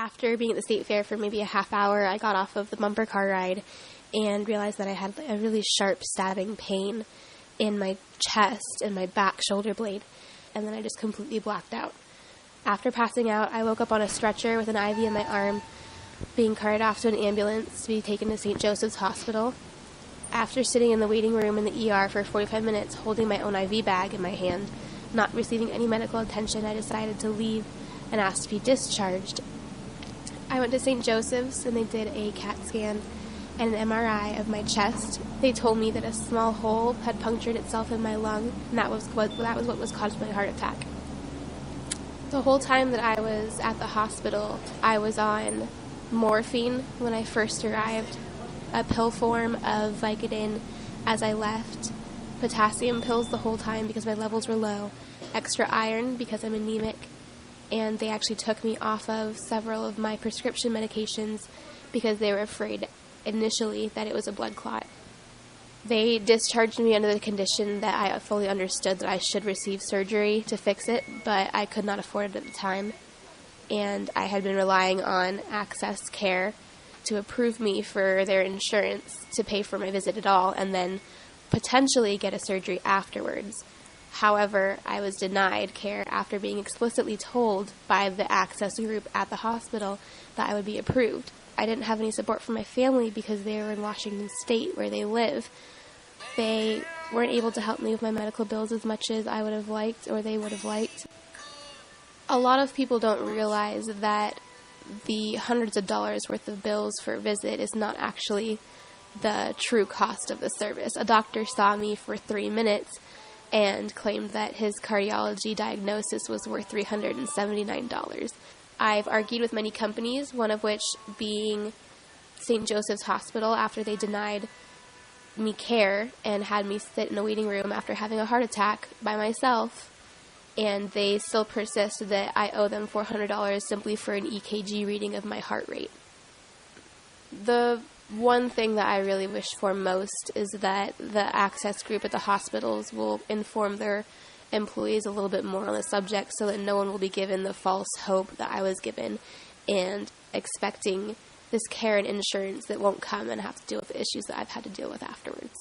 After being at the state fair for maybe a half hour, I got off of the bumper car ride and realized that I had a really sharp stabbing pain in my chest and my back shoulder blade, and then I just completely blacked out. After passing out, I woke up on a stretcher with an IV in my arm, being carried off to an ambulance to be taken to St. Joseph's Hospital. After sitting in the waiting room in the ER for 45 minutes holding my own IV bag in my hand, not receiving any medical attention, I decided to leave and asked to be discharged. I went to St. Joseph's and they did a CAT scan and an MRI of my chest. They told me that a small hole had punctured itself in my lung, and that was what was caused my heart attack. The whole time that I was at the hospital, I was on morphine when I first arrived, a pill form of Vicodin as I left, potassium pills the whole time because my levels were low, extra iron because I'm anemic, and they actually took me off of several of my prescription medications because they were afraid initially that it was a blood clot. They discharged me under the condition that I fully understood that I should receive surgery to fix it, but I could not afford it at the time, and I had been relying on Access Care to approve me for their insurance to pay for my visit at all, and then potentially get a surgery afterwards. However, I was denied care after being explicitly told by the Access group at the hospital that I would be approved. I didn't have any support from my family because they were in Washington State, where they live. They weren't able to help me with my medical bills as much as I would have liked, or they would have liked. A lot of people don't realize that the hundreds of dollars worth of bills for a visit is not actually the true cost of the service. A doctor saw me for 3 minutes and claimed that his cardiology diagnosis was worth $379. I've argued with many companies, one of which being St. Joseph's Hospital, after they denied me care and had me sit in a waiting room after having a heart attack by myself, and they still persist that I owe them $400 simply for an EKG reading of my heart rate. The one thing that I really wish for most is that the Access group at the hospitals will inform their employees a little bit more on the subject so that no one will be given the false hope that I was given and expecting this care and insurance that won't come and have to deal with the issues that I've had to deal with afterwards.